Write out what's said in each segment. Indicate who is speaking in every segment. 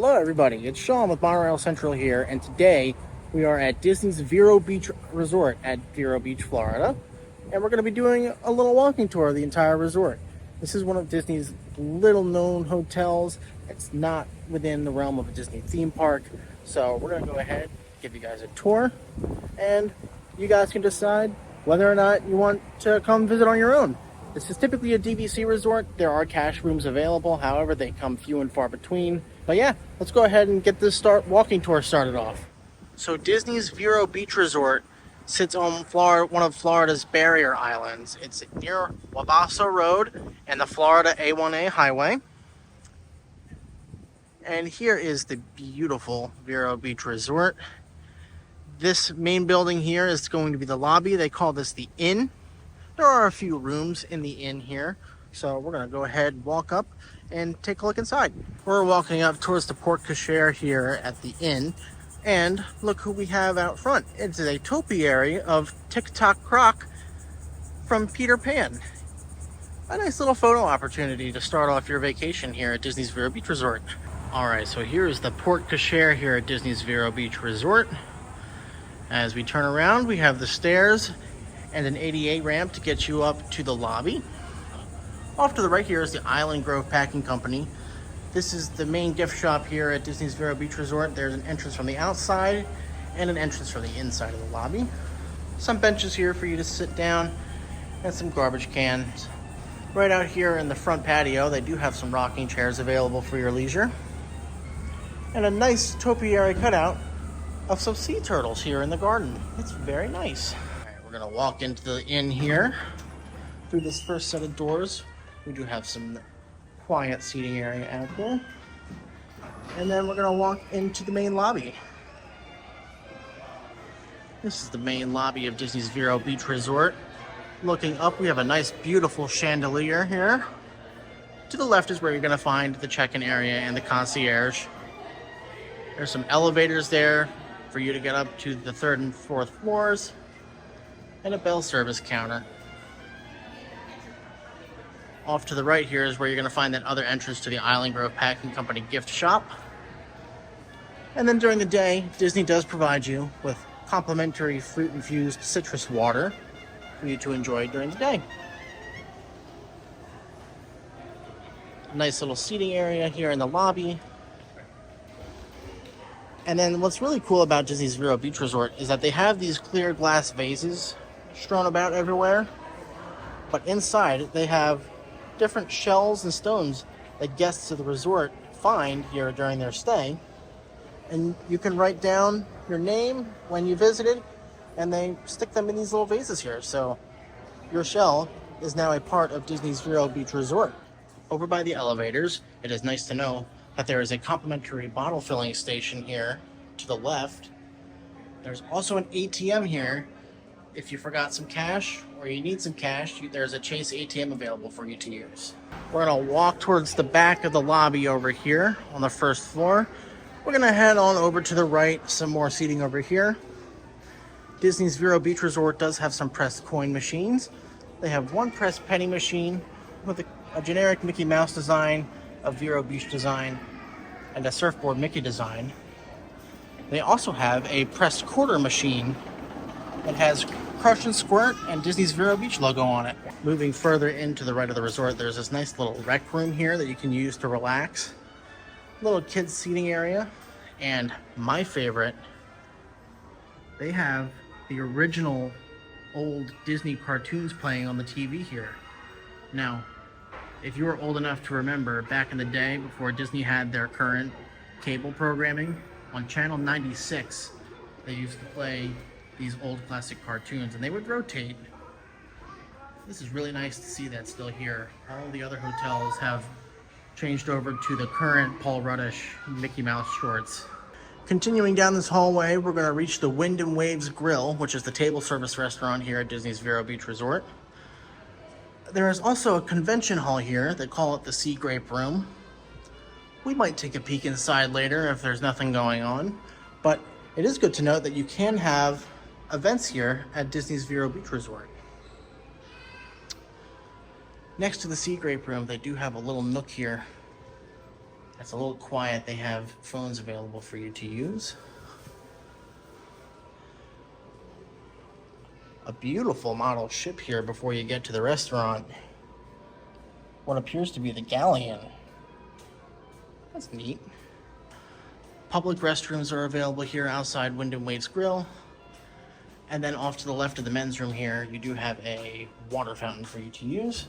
Speaker 1: Hello everybody, it's Sean with Monorail Central here, and today we are at Disney's Vero Beach Resort at Vero Beach, Florida, and we're going to be doing a little walking tour of the entire resort. This is one of Disney's little known hotels. It's not within the realm of a Disney theme park, so we're going to go ahead, give you guys a tour, and you guys can decide whether or not you want to come visit on your own. This is typically a DVC resort. There are cash rooms available, however they come few and far between. But yeah, let's go ahead and get this walking tour started off. So Disney's Vero Beach Resort sits on one of Florida's barrier islands. It's near Wabasso Road and the Florida A1A highway. And here is the beautiful Vero Beach Resort. This main building here is going to be the lobby. They call this the Inn. There are a few rooms in the inn here, so we're going to go ahead and walk up and take a look inside. We're walking up towards the Porte-cochère here at the inn, and look who we have out front. It's a topiary of Tick-Tock Croc from Peter Pan. A nice little photo opportunity to start off your vacation here at Disney's Vero Beach Resort. Alright, so here's the Porte-cochère here at Disney's Vero Beach Resort. As we turn around, we have the stairs and an ADA ramp to get you up to the lobby. Off to the right here is the Island Grove Packing Company. This is the main gift shop here at Disney's Vero Beach Resort. There's an entrance from the outside and an entrance from the inside of the lobby. Some benches here for you to sit down and some garbage cans. Right out here in the front patio, they do have some rocking chairs available for your leisure. And a nice topiary cutout of some sea turtles here in the garden. It's very nice. We're gonna walk into the inn here. Through this first set of doors, we do have some quiet seating area out there. And then we're gonna walk into the main lobby. This is the main lobby of Disney's Vero Beach Resort. Looking up, we have a nice, beautiful chandelier here. To the left is where you're gonna find the check-in area and the concierge. There's some elevators there for you to get up to the 3rd and 4th floors. And a bell service counter. Off to the right here is where you're going to find that other entrance to the Island Grove Packing Company gift shop. And then during the day, Disney does provide you with complimentary fruit-infused citrus water for you to enjoy during the day. Nice little seating area here in the lobby. And then what's really cool about Disney's Vero Beach Resort is that they have these clear glass vases strewn about everywhere, but inside they have different shells and stones that guests of the resort find here during their stay, and you can write down your name when you visited, and they stick them in these little vases here, so your shell is now a part of Disney's Vero Beach Resort. Over by the elevators, it is nice to know that there is a complimentary bottle filling station here to the left. There's also an ATM here. If you forgot some cash or you need some cash, there's a Chase ATM available for you to use. We're going to walk towards the back of the lobby over here on the 1st floor. We're going to head on over to the right, some more seating over here. Disney's Vero Beach Resort does have some pressed coin machines. They have one pressed penny machine with a generic Mickey Mouse design, a Vero Beach design, and a surfboard Mickey design. They also have a pressed quarter machine that has Crush and Squirt and Disney's Vero Beach logo on it. Moving further into the right of the resort, there's this nice little rec room here that you can use to relax. Little kids seating area. And my favorite, they have the original old Disney cartoons playing on the TV here. Now, if you were old enough to remember, back in the day before Disney had their current cable programming, on Channel 96, they used to play these old classic cartoons, and they would rotate. This is really nice to see that still here. All the other hotels have changed over to the current Paul Ruddish Mickey Mouse shorts. Continuing down this hallway, we're going to reach the Wind and Waves Grill, which is the table service restaurant here at Disney's Vero Beach Resort. There is also a convention hall here. They call it the Seagrape Room. We might take a peek inside later if there's nothing going on, but it is good to note that you can have events here at Disney's Vero Beach Resort. Next to the Seagrape Room, they do have a little nook here It's a little quiet. They have phones available for you to use. A beautiful model ship here before you get to the restaurant. What appears to be the Galleon. That's neat. Public restrooms are available here outside Wind and Waves Grill. And then off to the left of the men's room here, you do have a water fountain for you to use,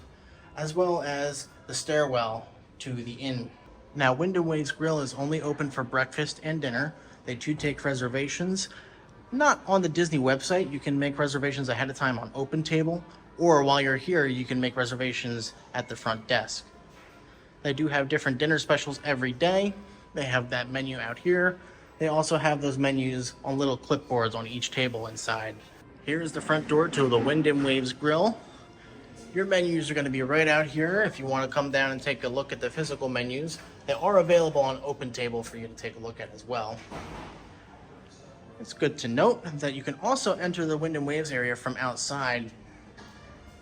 Speaker 1: as well as the stairwell to the inn. Now, Wind and Waves Grill is only open for breakfast and dinner. They do take reservations. Not on the Disney website. You can make reservations ahead of time on OpenTable, or while you're here, you can make reservations at the front desk. They do have different dinner specials every day. They have that menu out here. They also have those menus on little clipboards on each table inside. Here's the front door to the Wind and Waves Grill. Your menus are going to be right out here if you want to come down and take a look at the physical menus. They are available on OpenTable for you to take a look at as well. It's good to note that you can also enter the Wind and Waves area from outside.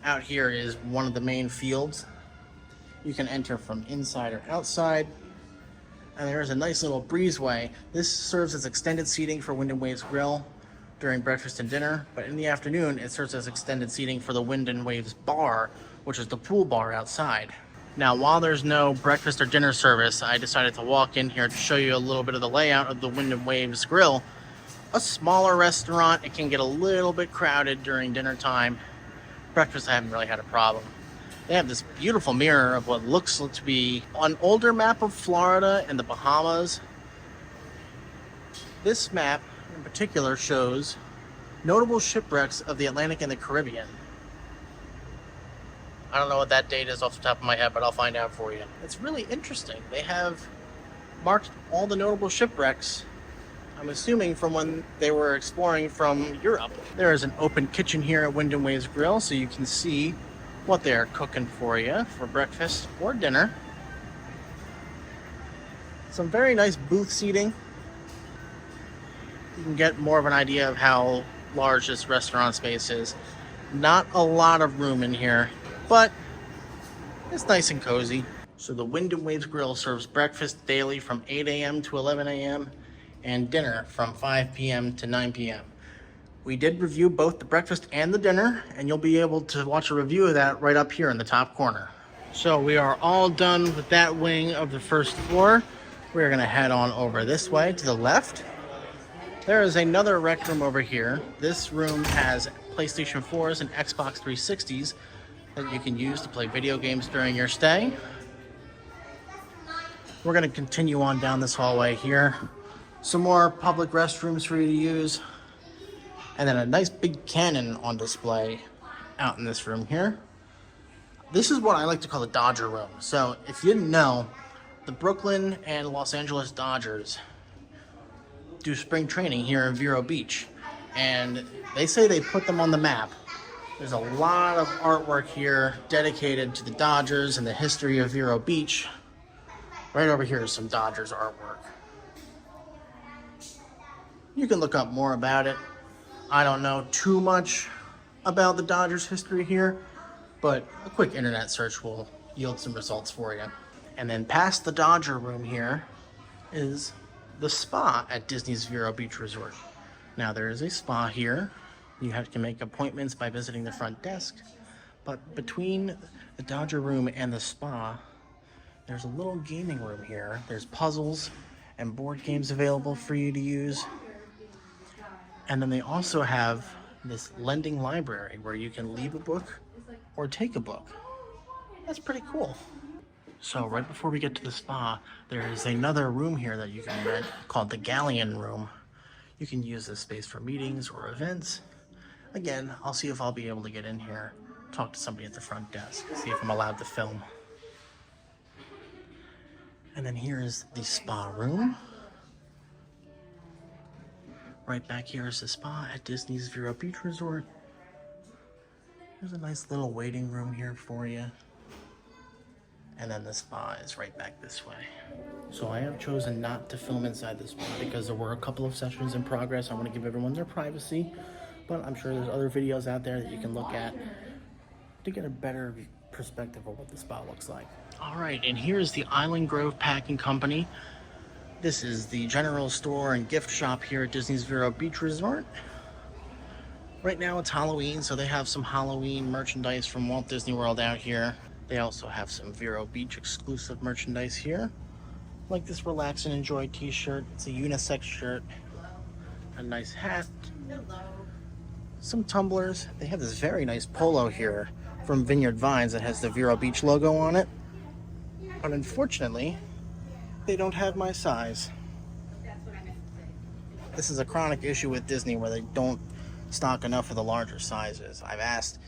Speaker 1: Out here is one of the main fields. You can enter from inside or outside. And there's a nice little breezeway. This serves as extended seating for Wind and Waves Grill during breakfast and dinner, but in the afternoon it serves as extended seating for the Wind and Waves Bar, which is the pool bar outside. Now, while there's no breakfast or dinner service, I decided to walk in here to show you a little bit of the layout of the Wind and Waves Grill. A smaller restaurant. It can get a little bit crowded during dinner time. Breakfast, I haven't really had a problem. They have this beautiful mirror of what looks to be an older map of Florida and the Bahamas. This map in particular shows notable shipwrecks of the Atlantic and the Caribbean. I don't know what that date is off the top of my head, but I'll find out for you. It's really interesting. They have marked all the notable shipwrecks, I'm assuming from when they were exploring from Europe. There is an open kitchen here at Wind and Waves Grill, so you can see what they're cooking for you for breakfast or dinner. Some very nice booth seating. You can get more of an idea of how large this restaurant space is. Not a lot of room in here, but it's nice and cozy. So the Wind and Waves Grill serves breakfast daily from 8 a.m. to 11 a.m. and dinner from 5 p.m. to 9 p.m. We did review both the breakfast and the dinner, and you'll be able to watch a review of that right up here in the top corner. So we are all done with that wing of the first floor. We're gonna head on over this way to the left. There is another rec room over here. This room has PlayStation 4s and Xbox 360s that you can use to play video games during your stay. We're gonna continue on down this hallway here. Some more public restrooms for you to use. And then a nice big cannon on display out in this room here. This is what I like to call the Dodger room. So if you didn't know, the Brooklyn and Los Angeles Dodgers do spring training here in Vero Beach. And they say they put them on the map. There's a lot of artwork here dedicated to the Dodgers and the history of Vero Beach. Right over here is some Dodgers artwork. You can look up more about it. I don't know too much about the Dodgers history here, but a quick internet search will yield some results for you. And then past the Dodger room here is the spa at Disney's Vero Beach Resort. Now there is a spa here. You have to make appointments by visiting the front desk, but between the Dodger room and the spa, there's a little gaming room here. There's puzzles and board games available for you to use. And then they also have this lending library where you can leave a book or take a book. That's pretty cool. So right before we get to the spa, there is another room here that you can rent called the Galleon room. You can use this space for meetings or events. Again, I'll see if I'll be able to get in here, talk to somebody at the front desk, see if I'm allowed to film. And then here is the spa room. Right back here is the spa at Disney's Vero Beach Resort. There's a nice little waiting room here for you. And then the spa is right back this way. So I have chosen not to film inside the spa because there were a couple of sessions in progress. I want to give everyone their privacy, but I'm sure there's other videos out there that you can look at to get a better perspective of what the spa looks like. All right, and here's the Island Grove Packing Company. This is the general store and gift shop here at Disney's Vero Beach Resort. Right now it's Halloween, so they have some Halloween merchandise from Walt Disney World out here. They also have some Vero Beach exclusive merchandise here, like this Relax and Enjoy t-shirt. It's a unisex shirt, a nice hat, some tumblers. They have this very nice polo here from Vineyard Vines that has the Vero Beach logo on it. But unfortunately, they don't have my size. This is a chronic issue with Disney where they don't stock enough of the larger sizes. I've asked,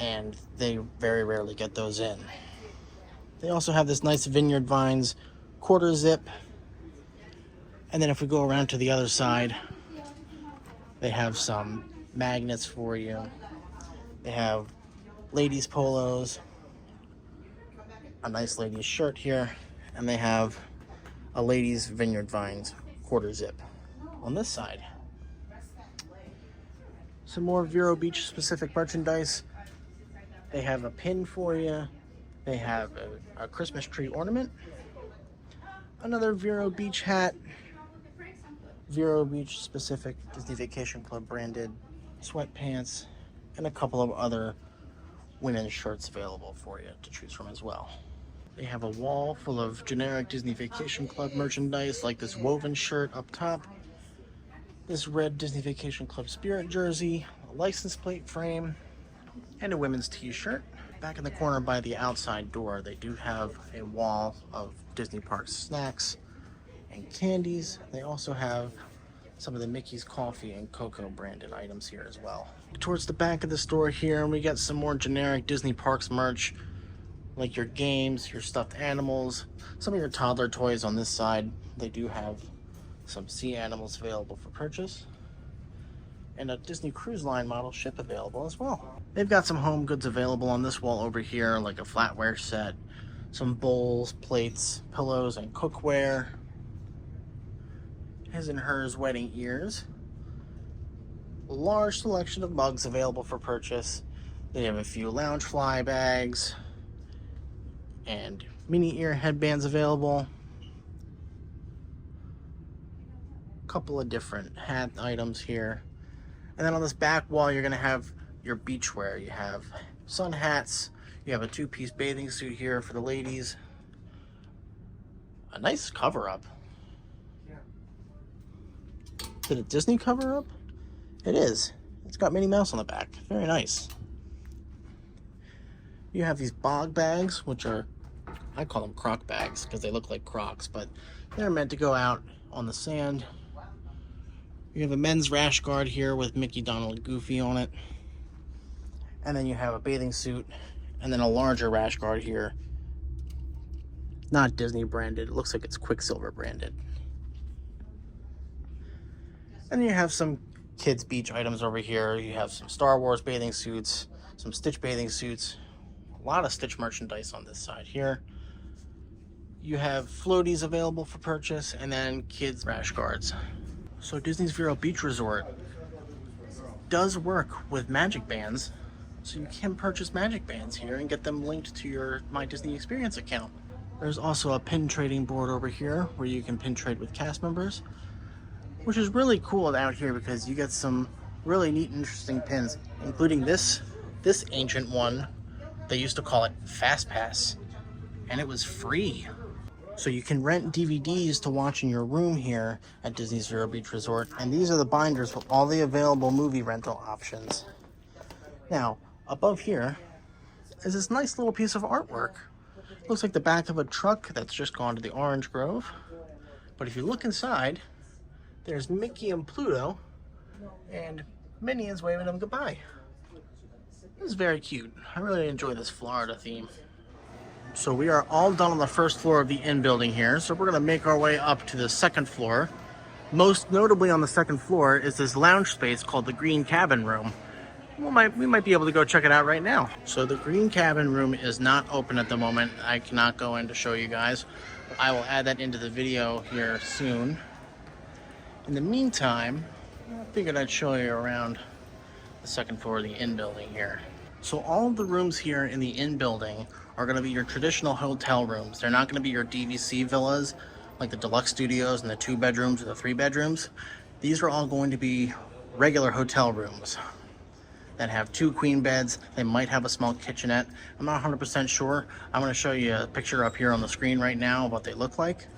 Speaker 1: and they very rarely get those in. They also have this nice Vineyard Vines quarter zip. And then if we go around to the other side, they have some magnets for you. They have ladies polos, a nice ladies shirt here, and they have a ladies Vineyard Vines quarter zip on this side. Some more Vero Beach specific merchandise. They have a pin for you. They have a Christmas tree ornament, another Vero Beach hat, Vero Beach specific Disney Vacation Club branded sweatpants, and a couple of other women's shirts available for you to choose from as well. They have a wall full of generic Disney Vacation Club merchandise, like this woven shirt up top, this red Disney Vacation Club Spirit jersey, a license plate frame, and a women's t-shirt. Back in the corner by the outside door, they do have a wall of Disney Parks snacks and candies. They also have some of the Mickey's Coffee and Cocoa branded items here as well. Towards the back of the store here, we got some more generic Disney Parks merch, like your games, your stuffed animals, some of your toddler toys on this side. They do have some sea animals available for purchase, and a Disney Cruise Line model ship available as well. They've got some home goods available on this wall over here, like a flatware set, some bowls, plates, pillows, and cookware. His and Hers wedding ears. A large selection of mugs available for purchase. They have a few lounge fly bags and mini ear headbands available. A couple of different hat items here. And then on this back wall, you're going to have your beachwear. You have sun hats. You have a two-piece bathing suit here for the ladies. A nice cover-up. Is it a Disney cover-up? It is. It's got Minnie Mouse on the back. Very nice. You have these bog bags, which are, I call them croc bags because they look like Crocs, but they're meant to go out on the sand. You have a men's rash guard here with Mickey, Donald, and Goofy on it. And then you have a bathing suit, and then a larger rash guard here. Not Disney branded. It looks like it's Quicksilver branded. And you have some kids' beach items over here. You have some Star Wars bathing suits, some Stitch bathing suits, a lot of Stitch merchandise on this side here. You have floaties available for purchase, and then kids' rash guards. So Disney's Vero Beach Resort does work with magic bands, so you can purchase magic bands here and get them linked to your My Disney Experience account. There's also a pin trading board over here where you can pin trade with cast members, which is really cool out here because you get some really neat and interesting pins, including this ancient one. They used to call it Fast Pass, and it was free. So you can rent DVDs to watch in your room here at Disney's Vero Beach Resort, and these are the binders with all the available movie rental options. Now, above here is this nice little piece of artwork. Looks like the back of a truck that's just gone to the Orange Grove. But if you look inside, there's Mickey and Pluto, and Minnie is waving them goodbye. This is very cute. I really enjoy this Florida theme. So we are all done on the first floor of the inn building here, so we're going to make our way up to the second floor. Most notably on the second floor is this lounge space called the Green Cabin Room. We might be able to go check it out right now. So the Green Cabin Room is not open at the moment. I cannot go in to show you guys. I will add that into the video here soon. In the meantime, I figured I'd show you around the second floor of the inn building here. So all of the rooms here in the inn building are going to be your traditional hotel rooms. They're not going to be your DVC villas like the deluxe studios and the 2 bedrooms or the 3 bedrooms. These are all going to be regular hotel rooms that have 2 queen beds. They might have a small kitchenette. I'm not 100% sure. I'm going to show you a picture up here on the screen right now of what they look like.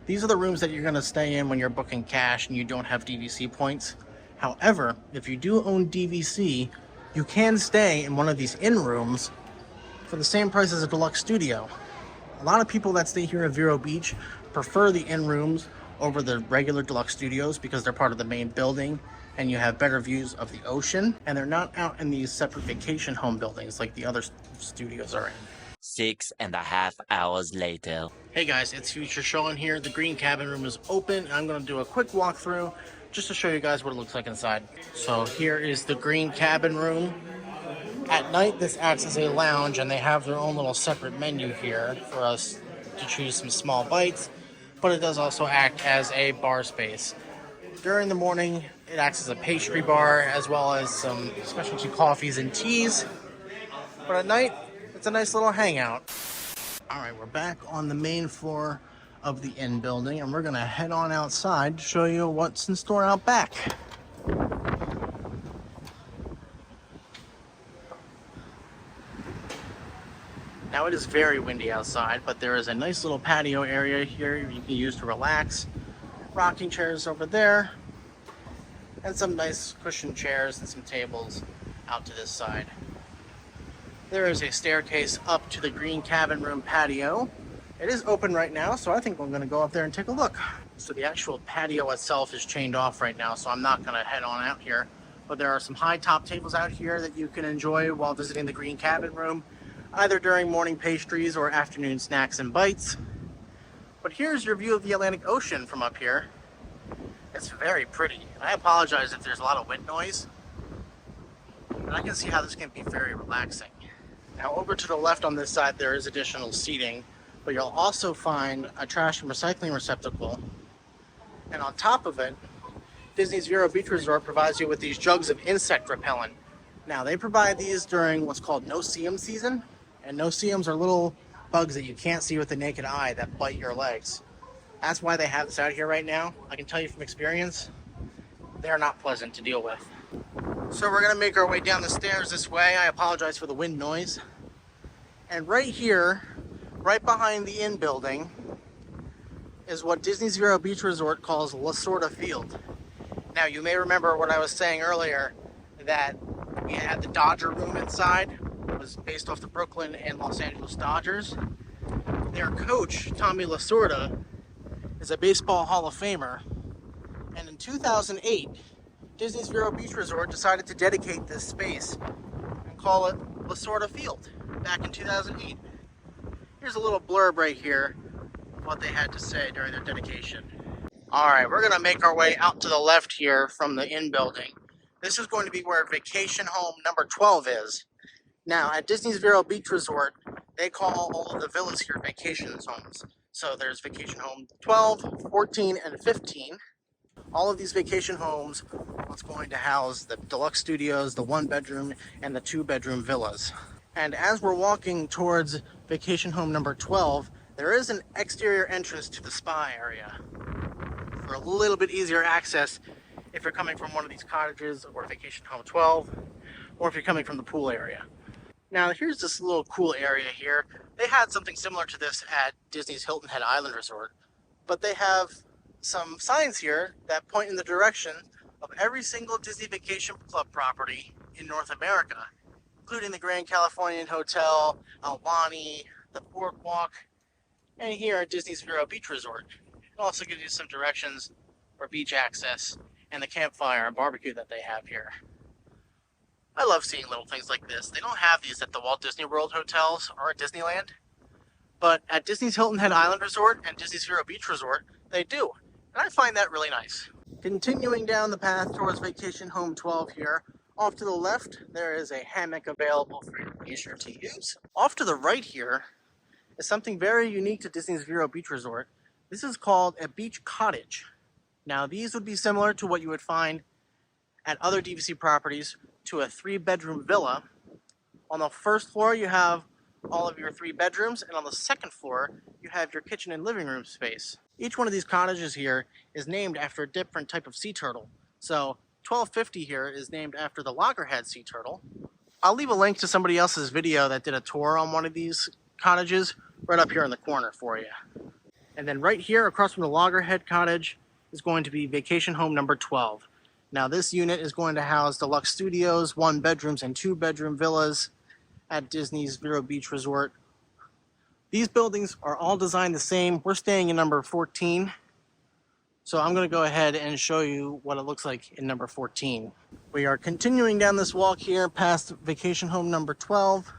Speaker 1: These are the rooms that you're going to stay in when you're booking cash and you don't have DVC points. However, if you do own DVC, you can stay in one of these inn rooms for the same price as a deluxe studio. A lot of people that stay here at Vero Beach prefer the inn rooms over the regular deluxe studios because they're part of the main building and you have better views of the ocean, and they're not out in these separate vacation home buildings like the other studios are in.
Speaker 2: 6.5 hours later.
Speaker 1: Hey guys, it's Future Showing here. The green cabin room is open and I'm going to do a quick walkthrough just to show you guys what it looks like inside. So here is the green cabin room. At night this acts as a lounge and they have their own little separate menu here for us to choose some small bites, but it does also act as a bar space. During the morning it acts as a pastry bar as well as some specialty coffees and teas, but at night it's a nice little hangout. Alright, we're back on the main floor of the inn building and we're going to head on outside to show you what's in store out back. Now it is very windy outside, but there is a nice little patio area here you can use to relax. Rocking chairs over there, and some nice cushioned chairs and some tables out to this side. There is a staircase up to the green cabin room patio. It is open right now, so I think we're going to go up there and take a look. So the actual patio itself is chained off right now, so I'm not going to head on out here. But there are some high top tables out here that you can enjoy while visiting the green cabin room, either during morning pastries or afternoon snacks and bites. But here's your view of the Atlantic Ocean from up here. It's very pretty. And I apologize if there's a lot of wind noise, but I can see how this can be very relaxing. Now over to the left on this side there is additional seating, but you'll also find a trash and recycling receptacle. And on top of it, Disney's Vero Beach Resort provides you with these jugs of insect repellent. Now they provide these during what's called no-see-um season, and no-see-ums are little bugs that you can't see with the naked eye that bite your legs. That's why they have this out here right now. I can tell you from experience, they're not pleasant to deal with. So we're going to make our way down the stairs this way. I apologize for the wind noise. And right here, right behind the inn building, is what Disney's Vero Beach Resort calls Lasorda Field. Now you may remember what I was saying earlier, that we had the Dodger room inside. It was based off the Brooklyn and Los Angeles Dodgers. Their coach, Tommy Lasorda, is a baseball Hall of Famer. And in 2008, Disney's Vero Beach Resort decided to dedicate this space and call it Lasorda Field back in 2008. Here's a little blurb right here of what they had to say during their dedication. Alright, we're going to make our way out to the left here from the inn building. This is going to be where vacation home number 12 is. Now, at Disney's Vero Beach Resort, they call all of the villas here vacation homes. So there's vacation home 12, 14, and 15. All of these vacation homes are going to house the deluxe studios, the 1-bedroom, and the 2-bedroom villas. And as we're walking towards vacation home number 12, there is an exterior entrance to the spa area for a little bit easier access if you're coming from one of these cottages or vacation home 12, or if you're coming from the pool area. Now here's this little cool area here. They had something similar to this at Disney's Hilton Head Island Resort, but they have some signs here that point in the direction of every single Disney Vacation Club property in North America, including the Grand Californian Hotel, Albany, the Boardwalk, and here at Disney's Vero Beach Resort. It also gives you some directions for beach access and the campfire and barbecue that they have here. I love seeing little things like this. They don't have these at the Walt Disney World hotels or at Disneyland, but at Disney's Hilton Head Island Resort and Disney's Vero Beach Resort, they do. And I find that really nice. Continuing down the path towards vacation home 12 here, off to the left, there is a hammock available for your leisure to use. Off to the right here is something very unique to Disney's Vero Beach Resort. This is called a beach cottage. Now these would be similar to what you would find at other DVC properties to a 3-bedroom villa, On the first floor, you have all of your 3 bedrooms, and on the second floor, you have your kitchen and living room space. Each one of these cottages here is named after a different type of sea turtle. So 1250 here is named after the loggerhead sea turtle. I'll leave a link to somebody else's video that did a tour on one of these cottages right up here in the corner for you. And then right here across from the loggerhead cottage is going to be vacation home number 12. Now this unit is going to house deluxe studios, 1 bedrooms and 2 bedroom villas at Disney's Vero Beach Resort. These buildings are all designed the same. We're staying in number 14. So I'm going to go ahead and show you what it looks like in number 14. We are continuing down this walk here past vacation home number 12.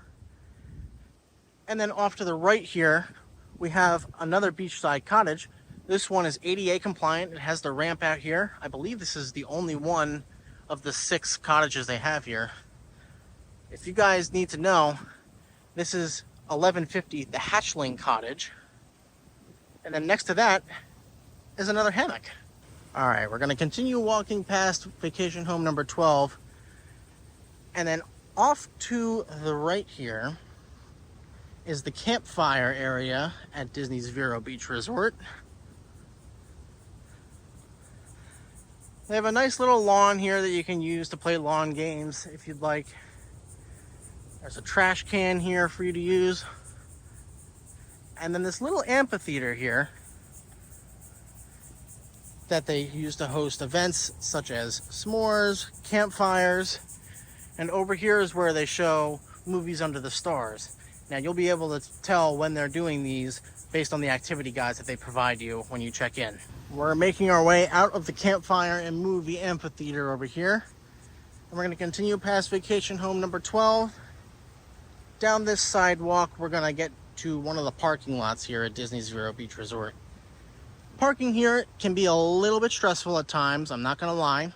Speaker 1: And then off to the right here, we have another beachside cottage. This one is ADA compliant. It has the ramp out here. I believe this is the only one of the 6 cottages they have here. If you guys need to know, this is 1150, the Hatchling Cottage. And then next to that is another hammock. All right, we're gonna continue walking past vacation home number 12. And then off to the right here is the Campfire area at Disney's Vero Beach Resort. They have a nice little lawn here that you can use to play lawn games if you'd like. There's a trash can here for you to use. And then this little amphitheater here that they use to host events such as s'mores, campfires, and over here is where they show movies under the stars. Now you'll be able to tell when they're doing these based on the activity guides that they provide you when you check in. We're making our way out of the campfire and movie amphitheater over here. And we're going to continue past vacation home number 12. Down this sidewalk, we're going to get to one of the parking lots here at Disney's Vero Beach Resort. Parking here can be a little bit stressful at times, I'm not going to lie.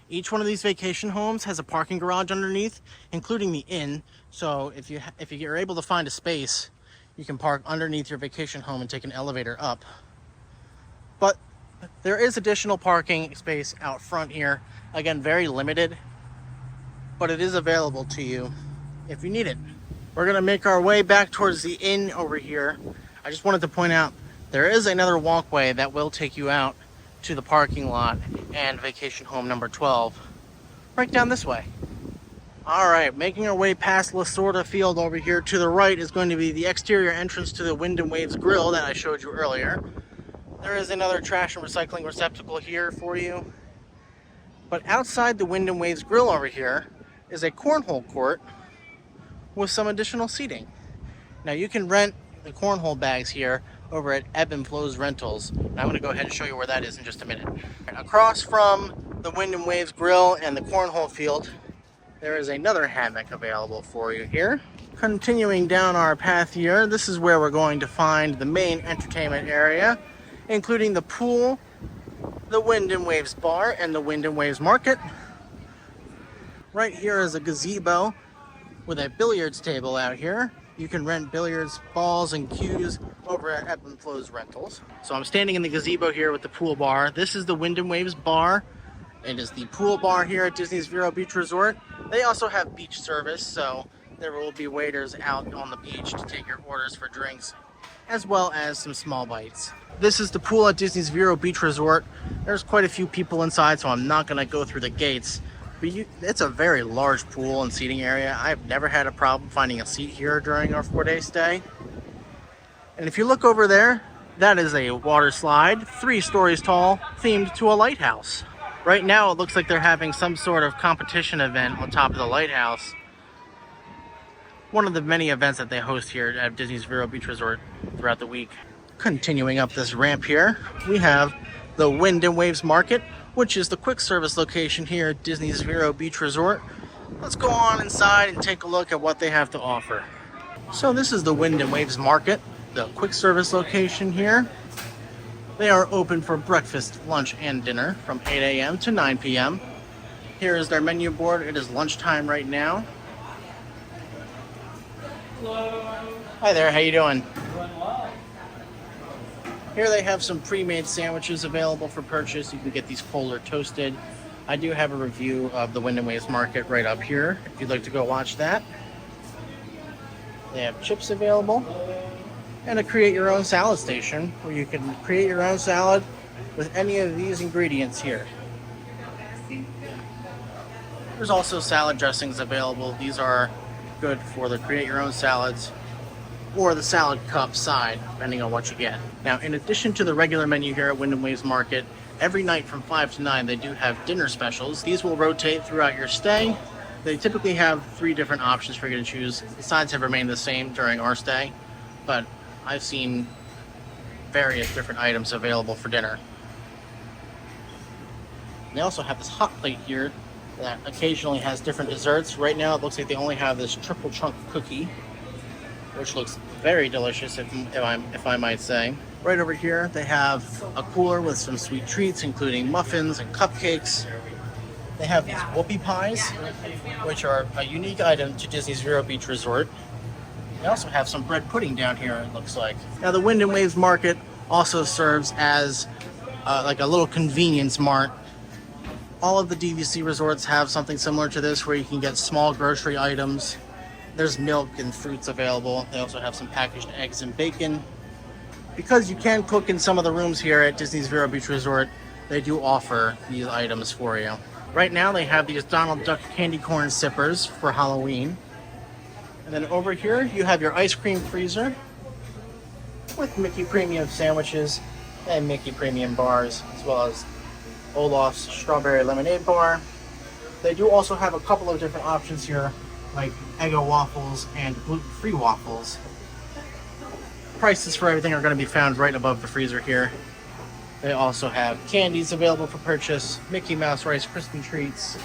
Speaker 1: Each one of these vacation homes has a parking garage underneath, including the inn. So if you're able to find a space, you can park underneath your vacation home and take an elevator up. But there is additional parking space out front here. Again, very limited, but it is available to you if you need it. We're gonna make our way back towards the inn over here. I just wanted to point out there is another walkway that will take you out to the parking lot and vacation home number 12 right down this way. All right, making our way past Lasorda Field over here. To the right is going to be the exterior entrance to the Wind and Waves Grill that I showed you earlier. There is another trash and recycling receptacle here for you. But outside the Wind and Waves Grill over here is a cornhole court with some additional seating. Now you can rent the cornhole bags here over at Ebb and Flow's Rentals. And I'm going to go ahead and show you where that is in just a minute. Across from the Wind and Waves Grill and the cornhole field, there is another hammock available for you here. Continuing down our path here, this is where we're going to find the main entertainment area, including the pool, the Wind and Waves Bar, and the Wind and Waves Market. Right here is a gazebo with a billiards table out here. You can rent billiards balls and cues over at Ebb and Flow's Rentals. So I'm standing in the gazebo here with the pool bar. This is the Wind and Waves Bar. It is the pool bar here at Disney's Vero Beach Resort. They also have beach service, so there will be waiters out on the beach to take your orders for drinks, as well as some small bites. This is the pool at Disney's Vero Beach Resort. There's quite a few people inside, so I'm not gonna go through the gates. But it's a very large pool and seating area. I've never had a problem finding a seat here during our 4-day stay. And if you look over there, that is a water slide, 3 stories tall, themed to a lighthouse. Right now, it looks like they're having some sort of competition event on top of the lighthouse. One of the many events that they host here at Disney's Vero Beach Resort throughout the week. Continuing up this ramp here, we have the Wind and Waves Market, which is the quick service location here at Disney's Vero Beach Resort. Let's go on inside and take a look at what they have to offer. So this is the Wind and Waves Market, the quick service location here. They are open for breakfast, lunch, and dinner from 8 a.m. to 9 p.m. Here is their menu board. It is lunchtime right now.
Speaker 3: Hello.
Speaker 1: Hi there, how you doing?
Speaker 3: Doing well.
Speaker 1: Here they have some pre-made sandwiches available for purchase. You can get these cold or toasted. I do have a review of the Wind and Waves Market right up here if you'd like to go watch that. They have chips available, and a create your own salad station where you can create your own salad with any of these ingredients here. There's also salad dressings available. These are good for the create your own salads or the salad cup side, depending on what you get. Now, in addition to the regular menu here at Wind and Waves Market, every night from 5 to 9 they do have dinner specials. These will rotate throughout your stay. They typically have 3 different options for you to choose. The sides have remained the same during our stay, but I've seen various different items available for dinner. They also have this hot plate here that occasionally has different desserts. Right now it looks like they only have this triple chunk cookie, which looks very delicious if I might say. Right over here they have a cooler with some sweet treats, including muffins and cupcakes. They have these whoopie pies, which are a unique item to Disney's Vero Beach Resort. They also have some bread pudding down here, it looks like. Now the Wind and Waves Market also serves as like a little convenience mart. All of the DVC resorts have something similar to this where you can get small grocery items. There's milk and fruits available. They also have some packaged eggs and bacon. Because you can cook in some of the rooms here at Disney's Vero Beach Resort, they do offer these items for you. Right now they have these Donald Duck candy corn sippers for Halloween. And then over here you have your ice cream freezer with Mickey Premium sandwiches and Mickey Premium bars, as well as Olaf's strawberry lemonade bar. They do also have a couple of different options here, like Eggo waffles and gluten-free waffles. Prices for everything are going to be found right above the freezer here. They also have candies available for purchase, Mickey Mouse Rice Krispie treats.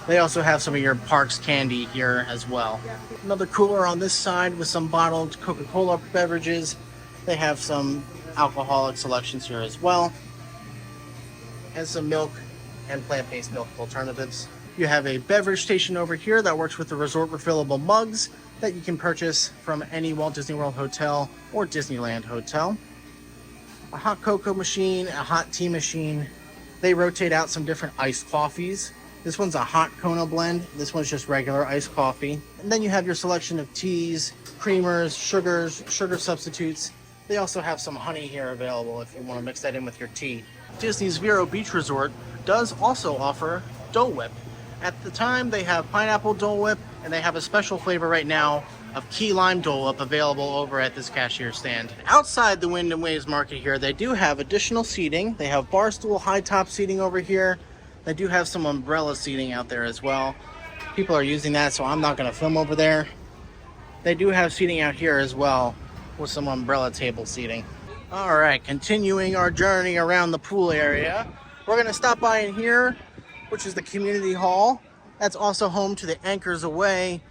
Speaker 1: They also have some of your parks candy here as well. Another cooler on this side with some bottled Coca-Cola beverages. They have some alcoholic selections here as well, and some milk and plant-based milk alternatives. You have a beverage station over here that works with the resort refillable mugs that you can purchase from any Walt Disney World hotel or Disneyland hotel. A hot cocoa machine, a hot tea machine. They rotate out some different iced coffees. This one's a hot Kona blend. This one's just regular iced coffee. And then you have your selection of teas, creamers, sugars, sugar substitutes. They also have some honey here available if you want to mix that in with your tea. Disney's Vero Beach Resort does also offer Dole Whip. At the time, they have pineapple Dole Whip, and they have a special flavor right now of key lime Dole Whip available over at this cashier stand. Outside the Wind and Waves Market here, they do have additional seating. They have bar stool high top seating over here. They do have some umbrella seating out there as well. People are using that, so I'm not going to film over there. They do have seating out here as well with some umbrella table seating. All right, continuing our journey around the pool area, we're going to stop by in here, which is the community hall. That's also home to the Anchors Away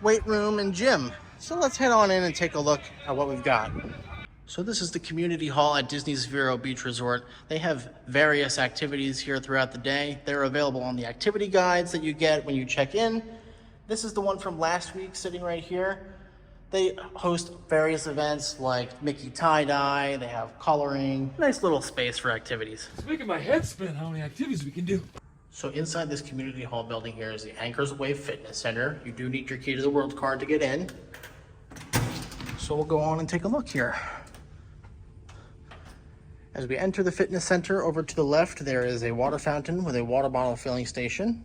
Speaker 1: weight room and gym. So let's head on in and take a look at what we've got. So this is the community hall at Disney's Vero Beach Resort. They have various activities here throughout the day. They're available on the activity guides that you get when you check in. This is the one from last week sitting right here. They host various events like Mickey tie-dye, they have coloring, nice little space for activities.
Speaker 3: It's making my head spin how many activities we can do.
Speaker 1: So inside this community hall building here is the Anchors Away Fitness Center. You do need your Key to the World card to get in. So we'll go on and take a look here. As we enter the fitness center, over to the left there is a water fountain with a water bottle filling station,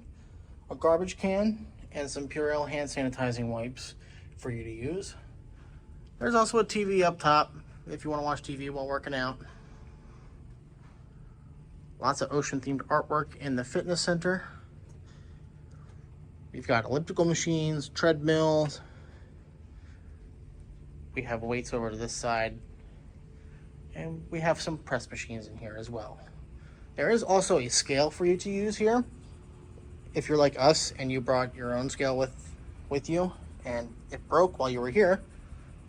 Speaker 1: a garbage can, and some Purell hand sanitizing wipes for you to use. There's also a TV up top if you want to watch TV while working out. Lots of ocean themed artwork in the fitness center. We've got elliptical machines, treadmills. We have weights over to this side. And we have some press machines in here as well. There is also a scale for you to use here. If you're like us and you brought your own scale with you and it broke while you were here,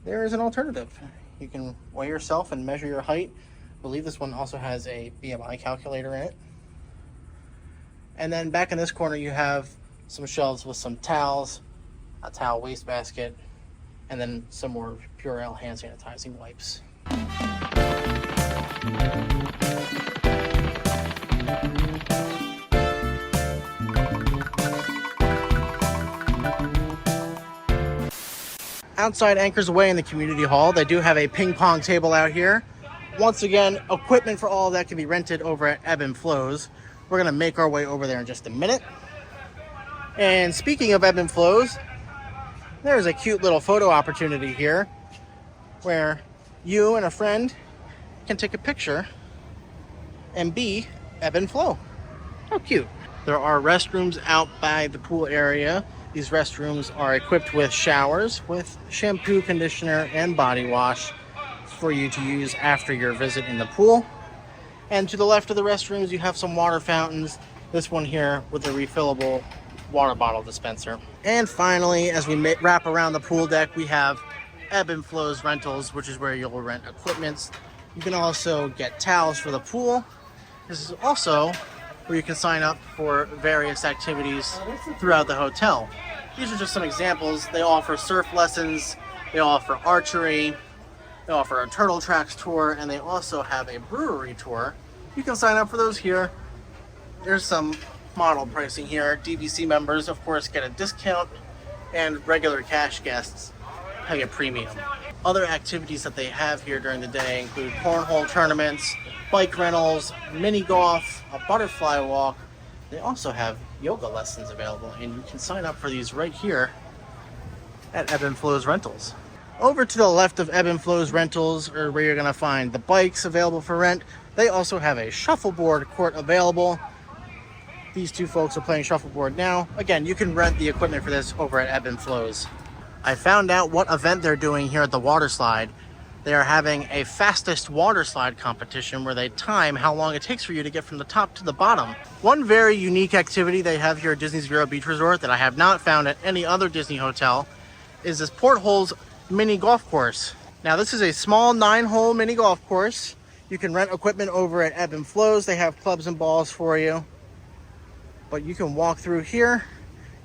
Speaker 1: there is an alternative. You can weigh yourself and measure your height. I believe this one also has a BMI calculator in it. And then back in this corner you have some shelves with some towels, a towel wastebasket, and then some more Purell hand sanitizing wipes. Outside Anchors Away in the community hall, they do have a ping pong table out here. Once again, equipment for all of that can be rented over at Ebb and Flows. We're going to make our way over there in just a minute. And speaking of Ebb and Flows, there's a cute little photo opportunity here where you and a friend can take a picture and be ebb and flow. How cute. There are restrooms out by the pool area. These restrooms are equipped with showers with shampoo, conditioner, and body wash for you to use after your visit in the pool. And to the left of the restrooms, you have some water fountains. This one here with a refillable water bottle dispenser. And finally, as we wrap around the pool deck, we have Ebb and Flows Rentals, which is where you'll rent equipment. You can also get towels for the pool. This is also where you can sign up for various activities throughout the hotel. These are just some examples. They offer surf lessons, they offer archery, they offer a turtle tracks tour, and they also have a brewery tour. You can sign up for those here. There's some model pricing here. DVC members, of course, get a discount, and regular cash guests pay a premium. Other activities that they have here during the day include cornhole tournaments, bike rentals, mini golf, a butterfly walk. They also have yoga lessons available, and you can sign up for these right here at Ebb and Flows Rentals. Over to the left of Ebb and Flows Rentals are where you're going to find the bikes available for rent. They also have a shuffleboard court available. These two folks are playing shuffleboard now. Again, you can rent the equipment for this over at Ebb and Flows. I found out what event they're doing here at the water slide. They are having a fastest water slide competition where they time how long it takes for you to get from the top to the bottom. One very unique activity they have here at Disney's Vero Beach Resort that I have not found at any other Disney hotel is this Portholes mini golf course. Now this is a small 9-hole mini golf course. You can rent equipment over at Ebb and Flows. They have clubs and balls for you. But you can walk through here.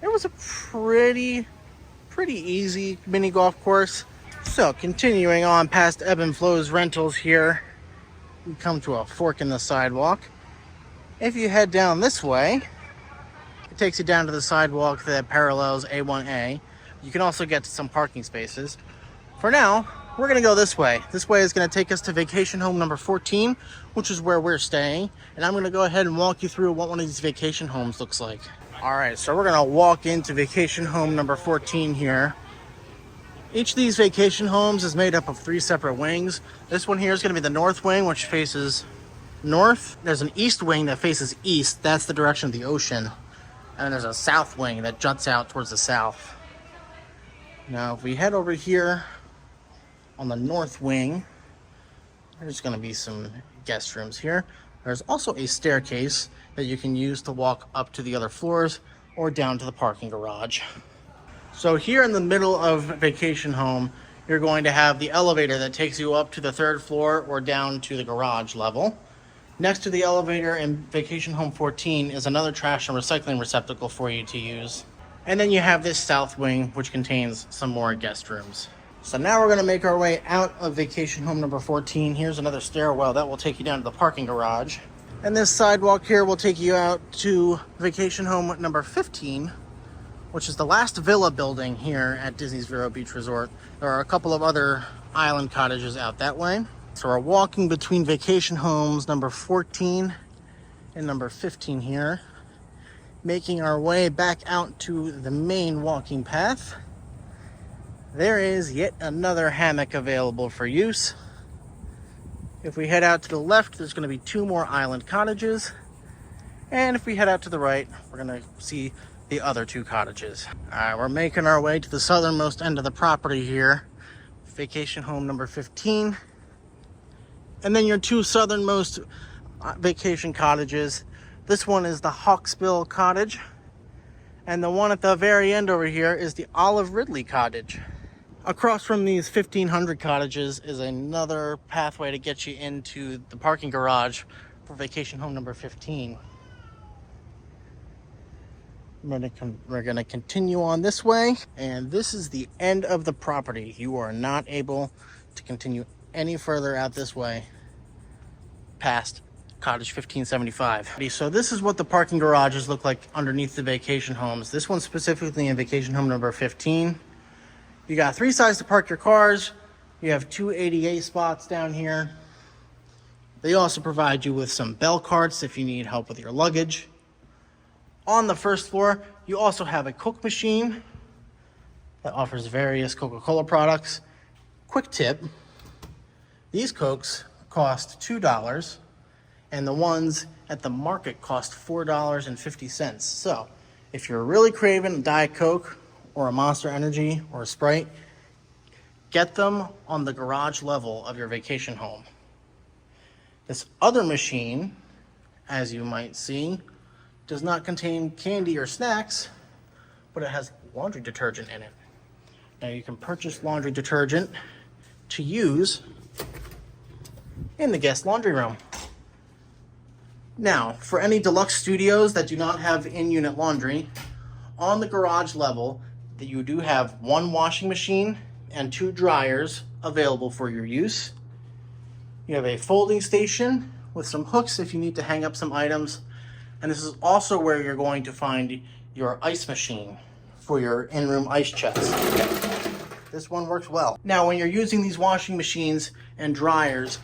Speaker 1: It was a pretty easy mini golf course. So continuing on past Ebb and Flows Rentals here, we come to a fork in the sidewalk. If you head down this way, it takes you down to the sidewalk that parallels A1A. You can also get to some parking spaces. For now, we're gonna go this way. This way is gonna take us to vacation home number 14, which is where we're staying. And I'm gonna go ahead and walk you through what one of these vacation homes looks like. All right, so we're gonna walk into vacation home number 14 here. Each of these vacation homes is made up of 3 separate wings. This one here is gonna be the north wing, which faces north. There's an east wing that faces east. That's the direction of the ocean. And then there's a south wing that juts out towards the south. Now, if we head over here on the north wing, there's gonna be some guest rooms here. There's also a staircase that you can use to walk up to the other floors or down to the parking garage. So here in the middle of vacation home, you're going to have the elevator that takes you up to the 3rd floor or down to the garage level. Next to the elevator in vacation home 14 is another trash and recycling receptacle for you to use. And then you have this south wing, which contains some more guest rooms. So now we're gonna make our way out of vacation home number 14. Here's another stairwell that will take you down to the parking garage. And this sidewalk here will take you out to vacation home number 15, which is the last villa building here at Disney's Vero Beach Resort. There are a couple of other island cottages out that way. So we're walking between vacation homes number 14 and number 15 here, making our way back out to the main walking path. There is yet another hammock available for use. If we head out to the left, there's going to be 2 more island cottages. And if we head out to the right, we're going to see the other 2 cottages. All right, we're making our way to the southernmost end of the property here. Vacation home number 15. And then your 2 southernmost vacation cottages. This one is the Hawksbill Cottage. And the one at the very end over here is the Olive Ridley Cottage. Across from these 1,500 cottages is another pathway to get you into the parking garage for vacation home number 15. We're gonna continue on this way, and this is the end of the property. You are not able to continue any further out this way past Cottage 1575. So this is what the parking garages look like underneath the vacation homes. This one specifically in vacation home number 15. You got 3 sides to park your cars. You have 2 ADA spots down here. They also provide you with some bell carts if you need help with your luggage. On the first floor, you also have a Coke machine that offers various Coca-Cola products. Quick tip, these Cokes cost $2, and the ones at the market cost $4.50. So, if you're really craving a Diet Coke or a Monster Energy or a Sprite, get them on the garage level of your vacation home. This other machine, as you might see, does not contain candy or snacks, but it has laundry detergent in it. Now you can purchase laundry detergent to use in the guest laundry room. Now, for any deluxe studios that do not have in-unit laundry, on the garage level, you do have 1 washing machine and 2 dryers available for your use. You have a folding station with some hooks if you need to hang up some items. And this is also where you're going to find your ice machine for your in-room ice chest. This one works well. Now, when you're using these washing machines and dryers,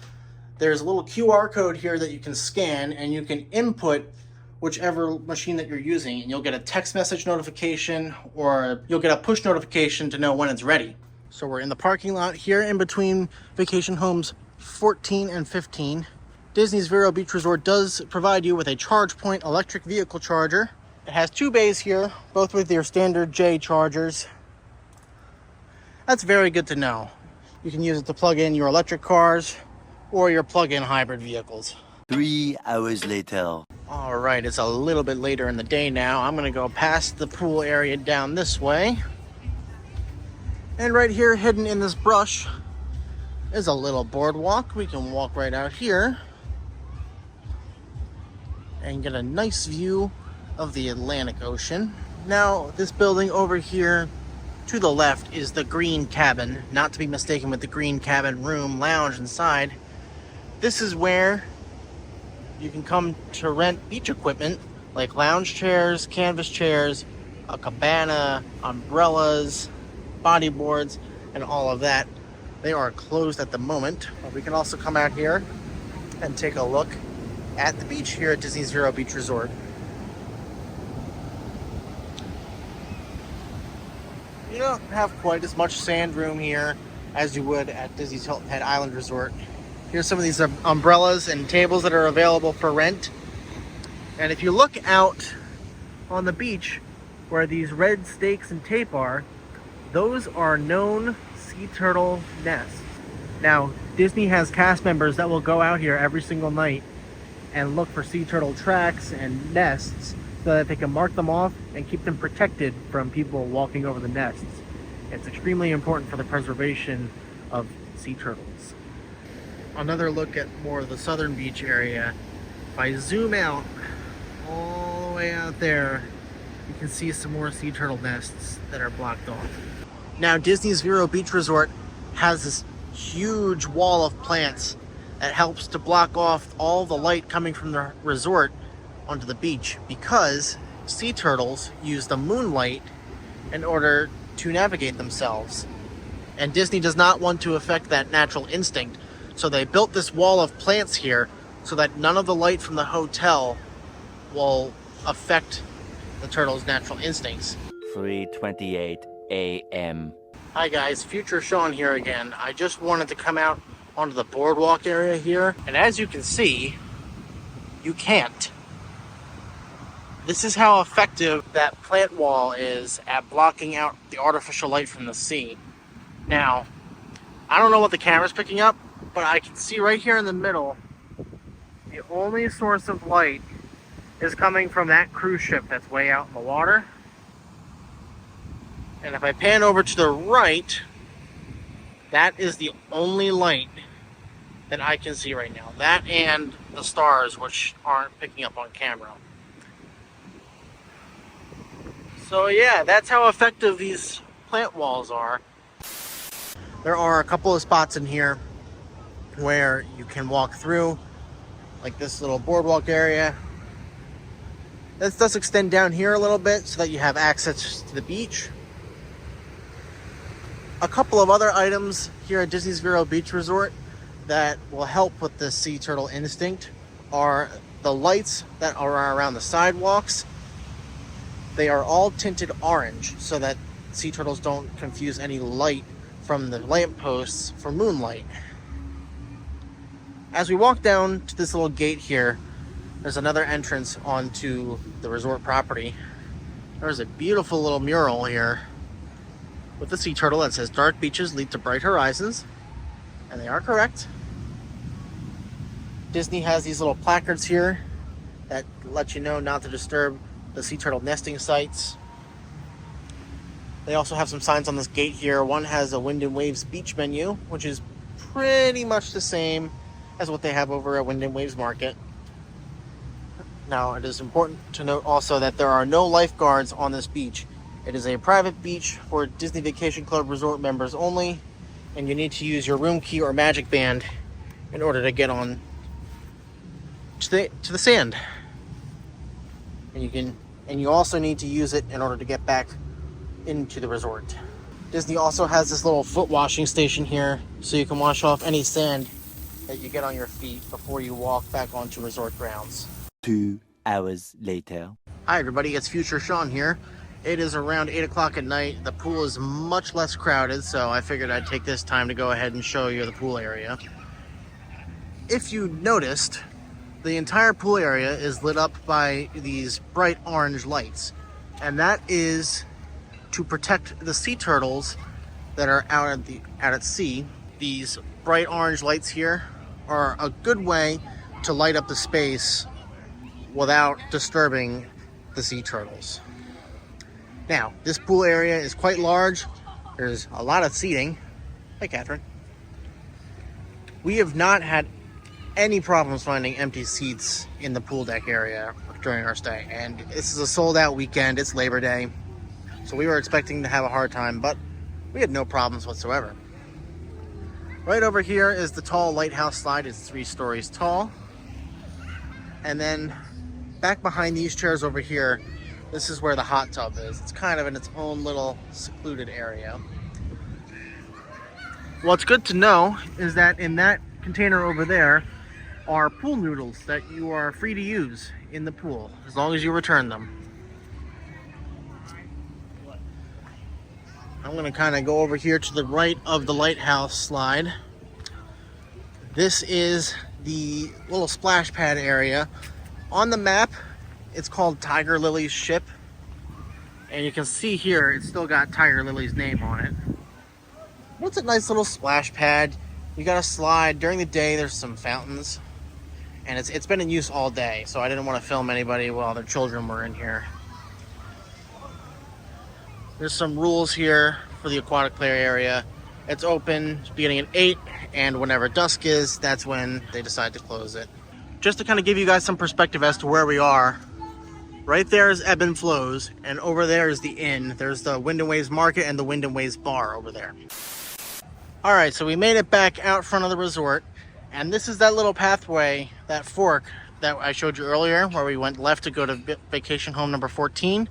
Speaker 1: there's a little QR code here that you can scan, and you can input whichever machine that you're using, and you'll get a text message notification, or you'll get a push notification to know when it's ready. So we're in the parking lot here in between vacation homes 14 and 15. Disney's Vero Beach Resort does provide you with a ChargePoint electric vehicle charger. It has 2 bays here, both with your standard J chargers. That's very good to know. You can use it to plug in your electric cars or your plug-in hybrid vehicles.
Speaker 4: 3 hours later.
Speaker 1: All right, it's a little bit later in the day now. I'm gonna go past the pool area down this way. And right here, hidden in this brush, is a little boardwalk. We can walk right out here and get a nice view of the Atlantic Ocean. Now, this building over here to the left is the Green Cabin, not to be mistaken with the Green Cabin room lounge inside. This is where you can come to rent beach equipment like lounge chairs, canvas chairs, a cabana, umbrellas, bodyboards, and all of that. They are closed at the moment, but we can also come out here and take a look at the beach here at Disney's Vero Beach Resort. You don't have quite as much sand room here as you would at Disney's Hilton Head Island Resort. Here's some of these umbrellas and tables that are available for rent. And if you look out on the beach where these red stakes and tape are, those are known sea turtle nests. Now, Disney has cast members that will go out here every single night and look for sea turtle tracks and nests so that they can mark them off and keep them protected from people walking over the nests. It's extremely important for the preservation of sea turtles. Another look at more of the southern beach area. If I zoom out all the way out there, you can see some more sea turtle nests that are blocked off. Now, Disney's Vero Beach Resort has this huge wall of plants that helps to block off all the light coming from the resort onto the beach, because sea turtles use the moonlight in order to navigate themselves. And Disney does not want to affect that natural instinct, so they built this wall of plants here so that none of the light from the hotel will affect the turtle's natural instincts.
Speaker 2: 3:28 a.m.
Speaker 1: Hi guys, Future Sean here again. I just wanted to come out onto the boardwalk area here, and as you can see, you can't. This is how effective that plant wall is at blocking out the artificial light from the sea. Now, I don't know what the camera's picking up, but I can see right here in the middle, the only source of light is coming from that cruise ship that's way out in the water. And if I pan over to the right, that is the only light that I can see right now. That and the stars, which aren't picking up on camera. So yeah, that's how effective these plant walls are. There are a couple of spots in here where you can walk through, like this little boardwalk area. This does extend down here a little bit so that you have access to the beach. A couple of other items here at Disney's Vero Beach Resort that will help with the sea turtle instinct are the lights that are around the sidewalks. They are all tinted orange so that sea turtles don't confuse any light from the lampposts for moonlight. As we walk down to this little gate here, there's another entrance onto the resort property. There's a beautiful little mural here with the sea turtle that says dark beaches lead to bright horizons, and they are correct. Disney has these little placards here that let you know not to disturb the sea turtle nesting sites. They also have some signs on this gate here. One has a Wind and Waves beach menu, which is pretty much the same as what they have over at Wind and Waves Market. Now, it is important to note also that there are no lifeguards on this beach. It is a private beach for Disney Vacation Club resort members only, and you need to use your room key or magic band in order to get on to the sand. And you also need to use it in order to get back into the resort. Disney also has this little foot washing station here, so you can wash off any sand that you get on your feet before you walk back onto resort grounds.
Speaker 2: 2 hours later.
Speaker 1: Hi everybody, it's Future Sean here. It is around 8 o'clock at night. The pool is much less crowded, so I figured I'd take this time to go ahead and show you the pool area. If you noticed, the entire pool area is lit up by these bright orange lights, and that is to protect the sea turtles that are out at sea. These bright orange lights here are a good way to light up the space without disturbing the sea turtles. Now, this pool area is quite large. There's a lot of seating. Hey, Catherine. We have not had any problems finding empty seats in the pool deck area during our stay. And this is a sold out weekend. It's Labor Day. So we were expecting to have a hard time, but we had no problems whatsoever. Right over here is the tall lighthouse slide. It's 3 stories tall. And then back behind these chairs over here, this is where the hot tub is. It's kind of in its own little secluded area. What's good to know is that in that container over there are pool noodles that you are free to use in the pool as long as you return them. I'm going to kind of go over here to the right of the lighthouse slide. This is the little splash pad area. On the map, it's called Tiger Lily's Ship. And you can see here, it's still got Tiger Lily's name on it. It's a nice little splash pad. You got a slide. During the day, there's some fountains. And it's been in use all day, so I didn't want to film anybody while their children were in here. There's some rules here for the aquatic play area. It's open beginning at 8, and whenever dusk is, that's when they decide to close it. Just to kind of give you guys some perspective as to where we are, right there is Ebb and Flows, and over there is the inn. There's the Wind and Waves Market and the Wind and Waves Bar over there. All right, so we made it back out front of the resort, and this is that little pathway, that fork that I showed you earlier, where we went left to go to vacation home number 14.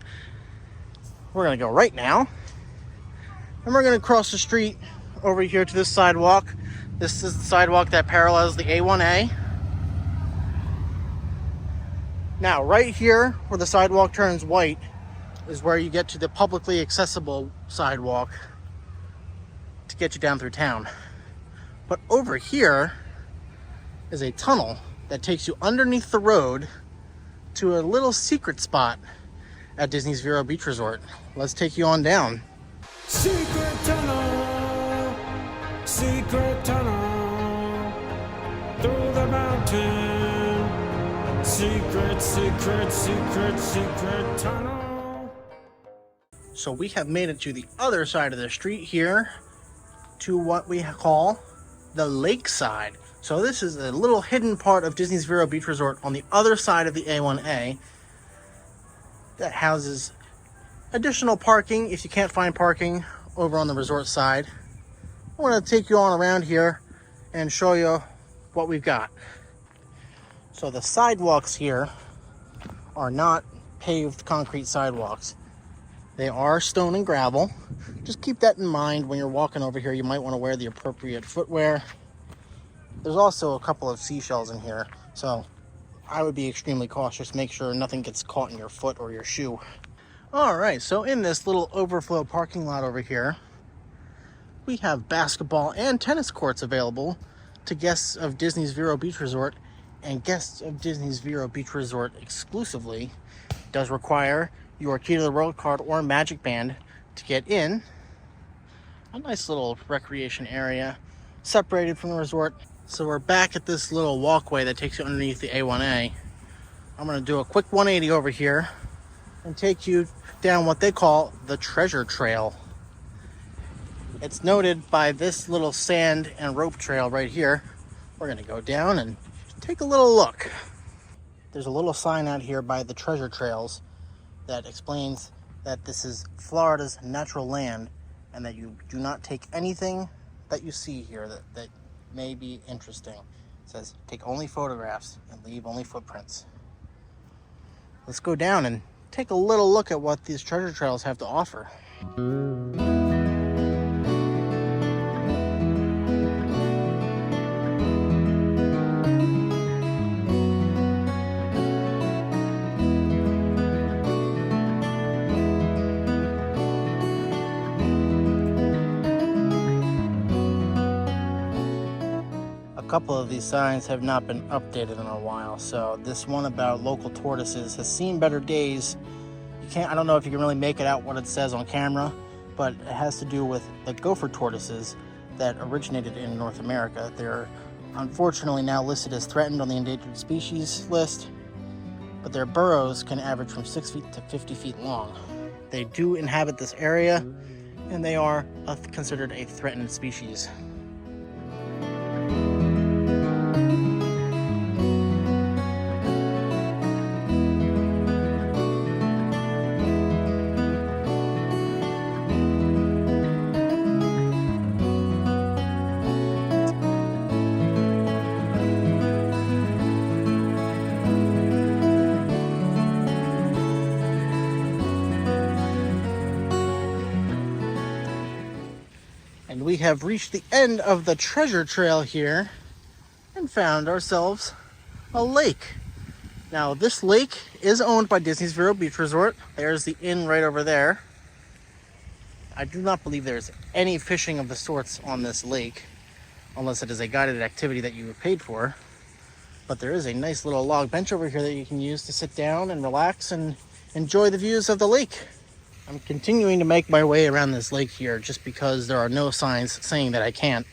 Speaker 1: We're gonna go right now, and we're gonna cross the street over here to this sidewalk. This is the sidewalk that parallels the A1A. Now, right here where the sidewalk turns white is where you get to the publicly accessible sidewalk to get you down through town. But over here is a tunnel that takes you underneath the road to a little secret spot at Disney's Vero Beach Resort. Let's take you on down.
Speaker 5: Secret tunnel, through the mountain. Secret, secret, secret, secret tunnel.
Speaker 1: So we have made it to the other side of the street here to what we call the Lakeside. So this is a little hidden part of Disney's Vero Beach Resort on the other side of the A1A that houses additional parking if you can't find parking over on the resort side. I want to take you on around here and show you what we've got. So the sidewalks here are not paved concrete sidewalks. They are stone and gravel. Just keep that in mind when you're walking over here. You might want to wear the appropriate footwear. There's also a couple of seashells in here, so I would be extremely cautious. Make sure nothing gets caught in your foot or your shoe. All right, so in this little overflow parking lot over here, we have basketball and tennis courts available to guests of Disney's Vero Beach Resort, and guests of Disney's Vero Beach Resort exclusively. Does require your Key to the World card or Magic Band to get in. A nice little recreation area separated from the resort. So we're back at this little walkway that takes you underneath the A1A. I'm going to do a quick 180 over here and take you down what they call the Treasure Trail. It's noted by this little sand and rope trail right here. We're going to go down and take a little look. There's a little sign out here by the Treasure Trails that explains that this is Florida's natural land and that you do not take anything that you see here that may be interesting. It says take only photographs and leave only footprints. Let's go down and take a little look at what these treasure trails have to offer. A couple of these signs have not been updated in a while, so this one about local tortoises has seen better days. I don't know if you can really make it out what it says on camera, but it has to do with the gopher tortoises that originated in North America. They're unfortunately now listed as threatened on the endangered species list, but their burrows can average from 6 feet to 50 feet long. They do inhabit this area, and they are considered a threatened species. And we have reached the end of the treasure trail here and found ourselves a lake. Now this lake is owned by Disney's Vero Beach Resort. There's the inn right over there. I do not believe there's any fishing of the sorts on this lake, unless it is a guided activity that you were paid for. But there is a nice little log bench over here that you can use to sit down and relax and enjoy the views of the lake. I'm continuing to make my way around this lake here just because there are no signs saying that I can't.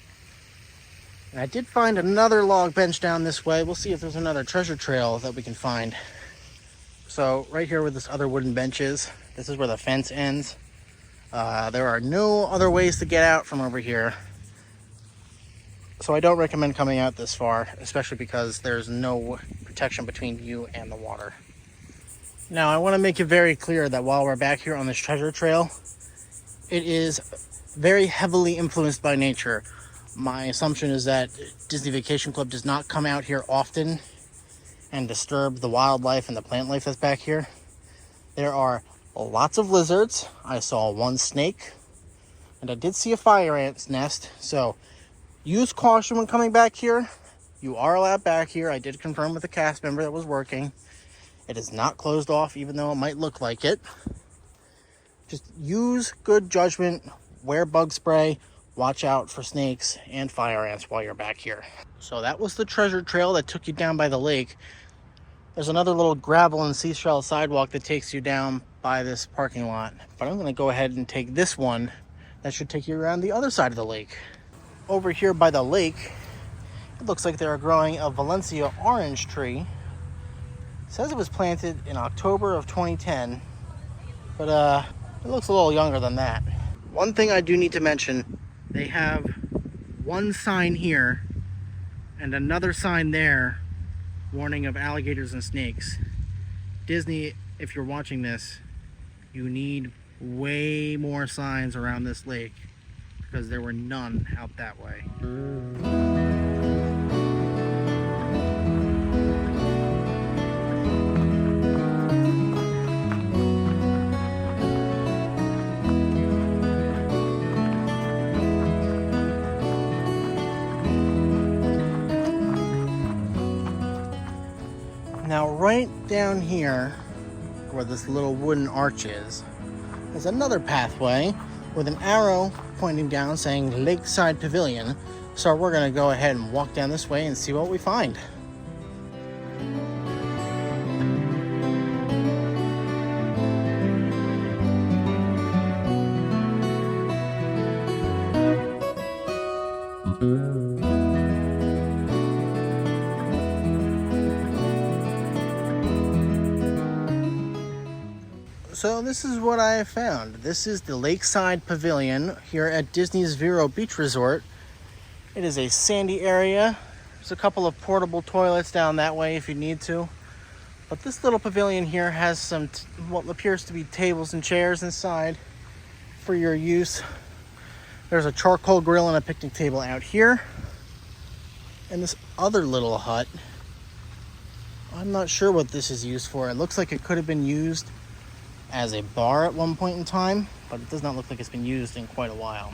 Speaker 1: And I did find another log bench down this way. We'll see if there's another treasure trail that we can find. So right here where this other wooden bench is, this is where the fence ends. There are no other ways to get out from over here. So I don't recommend coming out this far, especially because there's no protection between you and the water. Now, I want to make it very clear that while we're back here on this treasure trail, it is very heavily influenced by nature. My assumption is that Disney Vacation Club does not come out here often and disturb the wildlife and the plant life that's back here. There are lots of lizards. I saw one snake, and I did see a fire ant's nest. So use caution when coming back here. You are allowed back here. I did confirm with the cast member that was working. It is not closed off, even though it might look like it. Just use good judgment, wear bug spray, watch out for snakes and fire ants while you're back here. So that was the treasure trail that took you down by the lake. There's another little gravel and seashell sidewalk that takes you down by this parking lot. But I'm gonna go ahead and take this one that should take you around the other side of the lake. Over here by the lake, it looks like they're growing a Valencia orange tree. It says it was planted in October of 2010, but it looks a little younger than that. One thing I do need to mention, they have one sign here and another sign there warning of alligators and snakes. Disney, if you're watching this, you need way more signs around this lake because there were none out that way. Now, right down here, where this little wooden arch is another pathway with an arrow pointing down saying Lakeside Pavilion. So we're going to go ahead and walk down this way and see what we find. So this is what I have found. This is the Lakeside Pavilion here at Disney's Vero Beach Resort. It is a sandy area. There's a couple of portable toilets down that way if you need to. But this little pavilion here has some what appears to be tables and chairs inside for your use. There's a charcoal grill and a picnic table out here. And this other little hut, I'm not sure what this is used for. It looks like it could have been used as a bar at one point in time, but it does not look like it's been used in quite a while.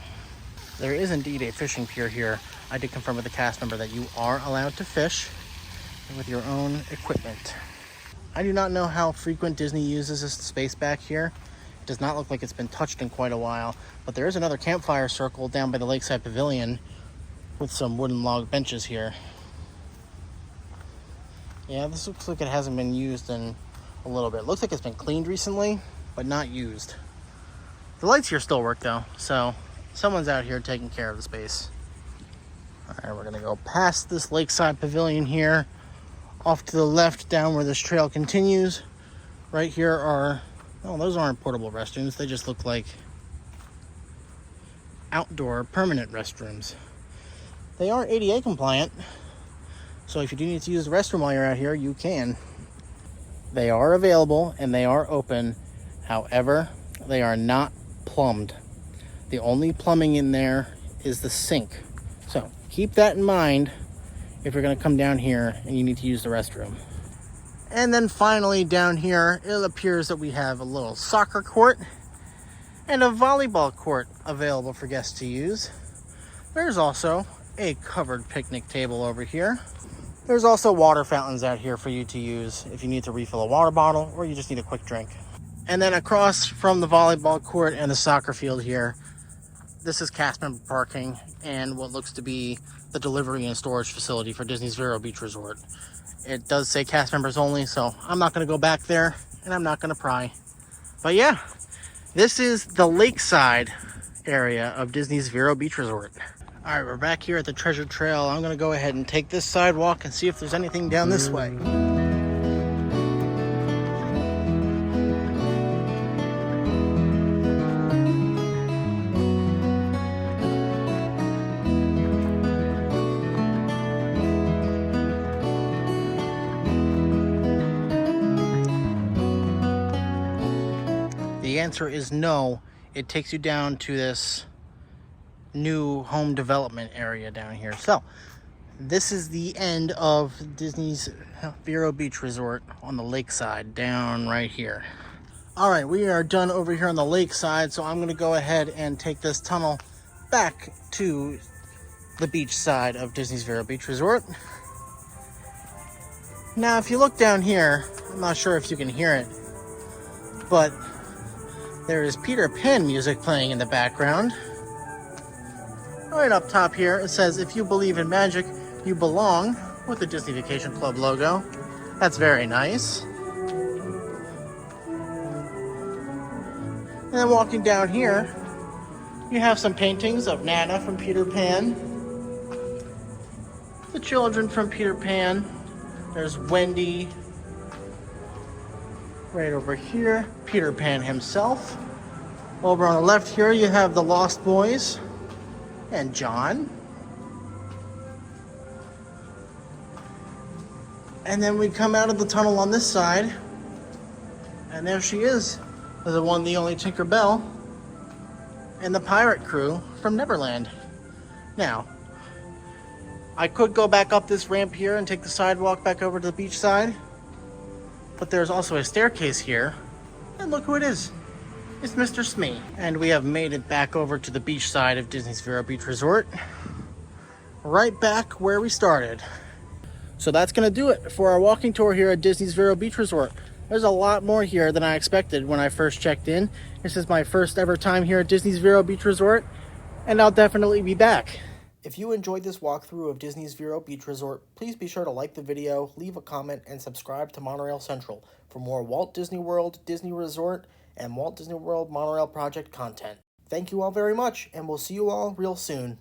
Speaker 1: There is indeed a fishing pier here. I did confirm with the cast member that you are allowed to fish with your own equipment. I do not know how frequent Disney uses this space back here. It does not look like it's been touched in quite a while, but there is another campfire circle down by the Lakeside Pavilion with some wooden log benches here. Yeah, this looks like it hasn't been used in a little bit. It looks like it's been cleaned recently, but not used. The lights here still work though, so someone's out here taking care of the space. All right, we're gonna go past this Lakeside Pavilion here, off to the left down where this trail continues. Right here are, oh, those aren't portable restrooms. They just look like outdoor permanent restrooms. They are ADA compliant, so if you do need to use the restroom while you're out here, you can. They are available and they are open. However, they are not plumbed. The only plumbing in there is the sink. So keep that in mind if you're going to come down here and you need to use the restroom. And then finally down here, it appears that we have a little soccer court and a volleyball court available for guests to use. There's also a covered picnic table over here. There's also water fountains out here for you to use if you need to refill a water bottle or you just need a quick drink. And then across from the volleyball court and the soccer field here, this is cast member parking and what looks to be the delivery and storage facility for Disney's Vero Beach Resort. It does say cast members only, so I'm not going to go back there and I'm not going to pry. But yeah, this is the Lakeside area of Disney's Vero Beach Resort. All right, we're back here at the Treasure Trail. I'm gonna go ahead and take this sidewalk and see if there's anything down this way. The answer is no. It takes you down to this new home development area down here. So this is the end of Disney's Vero Beach Resort on the lakeside down right here. All right, we are done over here on the lakeside, so I'm going to go ahead and take this tunnel back to the beach side of Disney's Vero Beach Resort. Now if you look down here, I'm not sure if you can hear it, but there is Peter Pan music playing in the background. Right up top here, it says, "If you believe in magic, you belong," with the Disney Vacation Club logo. That's very nice. And then walking down here, you have some paintings of Nana from Peter Pan, the children from Peter Pan. There's Wendy right over here, Peter Pan himself. Over on the left here, you have the Lost Boys and John. And then we come out of the tunnel on this side, and there she is, the one, the only Tinker Bell, and the pirate crew from Neverland. Now, I could go back up this ramp here and take the sidewalk back over to the beach side, but there's also a staircase here, and look who it is. It's Mr. Smee. And we have made it back over to the beach side of Disney's Vero Beach Resort. Right back where we started. So that's going to do it for our walking tour here at Disney's Vero Beach Resort. There's a lot more here than I expected when I first checked in. This is my first ever time here at Disney's Vero Beach Resort, and I'll definitely be back. If you enjoyed this walkthrough of Disney's Vero Beach Resort, please be sure to like the video, leave a comment, and subscribe to Monorail Central for more Walt Disney World, Disney Resort, and Walt Disney World Monorail Project content. Thank you all very much, and we'll see you all real soon.